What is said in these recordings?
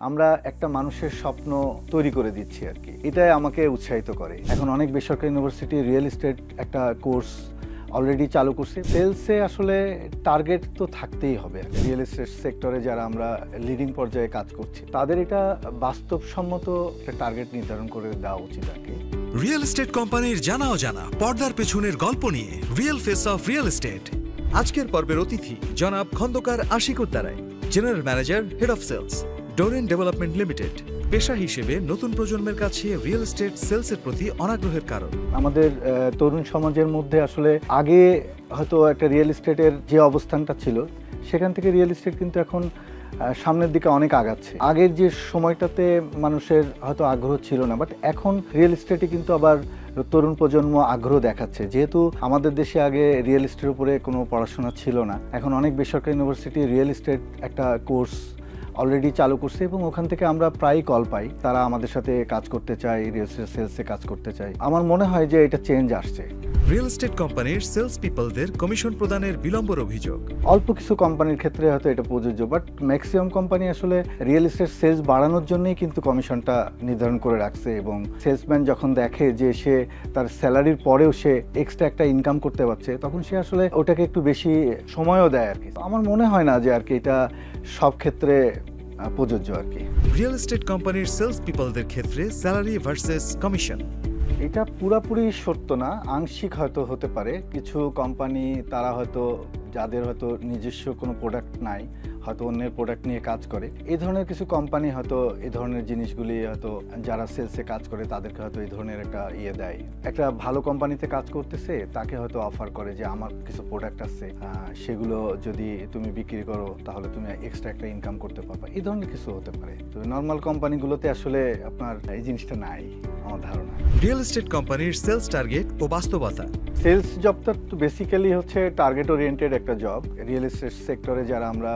আমরা একটা মানুষের স্বপ্ন তৈরি করে দিচ্ছি আর কি। এটাই আমাকে উৎসাহিত করে। এখন অনেক বেসরকারি ইউনিভার্সিটি রিয়েল এস্টেট একটা কোর্স অলরেডি চালু করছে। সেলসে আসলে টার্গেট তো থাকতেই হবে। রিয়েল এস্টেট সেক্টরে যারা আমরা লিডিং পর্যায়ে কাজ করছি তাদের এটা বাস্তবসম্মত একটা টার্গেট নির্ধারণ করে দেওয়া উচিত আর কি। রিয়েল এস্টেট কোম্পানির জানা অজানা পর্দার পেছনের গল্প নিয়ে real face of real estate. আজকের পর্বের অতিথি জনাব খন্দকার আশিক উদ্দারাই, general manager, head of sales, ডোরেন ডেভেলপমেন্ট লিমিটেড। পেশা হিসেবে নতুন প্রজন্মের কাছে রিয়েল এস্টেট সেলসের প্রতি অনাগ্রহের কারণ। আমাদের তরুণ সমাজের মধ্যে আসলে আগে হয়তো একটা রিয়েল এস্টেটের যে অবস্থানটা ছিল সেখান থেকে রিয়েল এস্টেট কিন্তু এখন সামনের দিকে অনেক আগাচ্ছে। আগের যে সময়টাতে মানুষের হয়তো আগ্রহ ছিল না, বাট এখন রিয়েল এস্টেটে কিন্তু আবার তরুণ প্রজন্ম আগ্রহ দেখাচ্ছে। যেহেতু আমাদের দেশে আগে রিয়েল এস্টেটের উপরে কোনো পড়াশোনা ছিল না, এখন অনেক বেসরকারি ইউনিভার্সিটি রিয়েল এস্টেট একটা কোর্স অলরেডি চালু করছে এবং ওখান থেকে আমরা প্রায়ই কল পাই, তারা আমাদের সাথে কাজ করতে চায়, রিয়েল এস্টেট সেলসে কাজ করতে চায়। আমার মনে হয় যে এটা চেঞ্জ আসছে। রিয়েল এস্টেট কোম্পানির সেলস পিপলদের কমিশন প্রদানের বিলম্বর অভিযোগ। অল্প কিছু কোম্পানির ক্ষেত্রে হয়তো এটা প্রযোজ্য, বাট ম্যাক্সিমাম কোম্পানি আসলে রিয়েল এস্টেট সেলস বাড়ানোর জন্যই কিন্তু কমিশনটা নির্ধারণ করে রাখছে এবং সেলসম্যান যখন দেখে যে সে তার স্যালারির পরেও সে এক্সট্রা একটা ইনকাম করতে পারছে, তখন সে আসলে ওটাকে একটু বেশি সময়ও দেয় আর কি। আমার মনে হয় না যে আর কি এটা সব ক্ষেত্রে প্রযোজ্য আর কি। রিয়েল এস্টেট কোম্পানির সেলস পিপলদের ক্ষেত্রে স্যালারি ভার্সেস কমিশন। এটা পুরাপুরি সত্য না, আংশিক হয়তো হতে পারে। কিছু কোম্পানি তারা হয়তো যাদের হয়তো নিজস্ব কোনো প্রোডাক্ট নাই, হয়তো অন্যের প্রোডাক্ট নিয়ে কাজ করে, এই ধরনের কিছু কোম্পানি হয়তো এই ধরনের জিনিসগুলি হয়তো যারা সেলসে কাজ করে তাদেরকে হয়তো এই ধরনের একটা দেয়। একটা ভালো কোম্পানিতে কাজ করতেছে, তাকে হয়তো অফার করে যে আমার কিছু প্রোডাক্ট আছে, সেগুলো যদি তুমি বিক্রি করো তাহলে তুমি এক্সট্রা একটা ইনকাম করতে পারবে। এই ধরনের কিছু হতে পারে। তো নর্মাল কোম্পানিগুলোতে আসলে আপনার এই জিনিসটা নাই আমার ধারণা। রিয়েল এস্টেট কোম্পানির সেলস টার্গেট ও বাস্তবতা। সেলস জবটা তো বেসিক্যালি হচ্ছে টার্গেট ওরিয়েন্টেড একটা জব। রিয়েল এস্টেট সেক্টরে যারা আমরা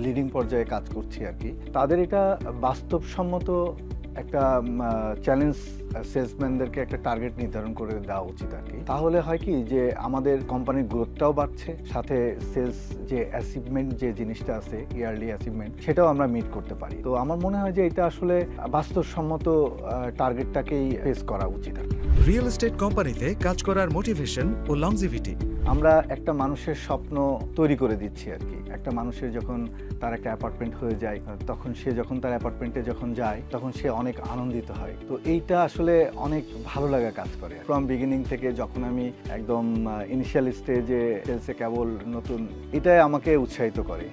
লিডিং পর্যায়ে কাজ করছি আর কি, তাদের এটা বাস্তবসম্মত একটা চ্যালেঞ্জ সেলসম্যানদেরকে একটা টার্গেট নির্ধারণ করে দেওয়া উচিত আর কি। তাহলে হয় কি যে আমাদের কোম্পানির গ্রোথটাও বাড়ছে, সাথে সেলস যে অ্যাচিভমেন্ট যে জিনিসটা আছে, ইয়ারলি অ্যাচিভমেন্ট, সেটাও আমরা মিট করতে পারি। তো আমার মনে হয় যে এটা আসলে বাস্তবসম্মত টার্গেটটাকেই ফেস করা উচিত আর কি। রিয়েল এস্টেট কোম্পানিতে কাজ করার মোটিভেশন ও লংজিভিটি। আমরা একটা মানুষের স্বপ্ন তৈরি করে দিচ্ছি আর কি। একটা মানুষের যখন তার একটা অ্যাপার্টমেন্ট হয়ে যায়, তখন সে যখন তার অ্যাপার্টমেন্টে যখন যায় তখন সে অনেক আনন্দিত হয়। তো এইটা আসলে অনেক ভালো লাগা কাজ করে। ফ্রম বিগিনিং থেকে যখন আমি একদম ইনিশিয়াল স্টেজে সেলসে কেবল নতুন, এটাই আমাকে উৎসাহিত করে।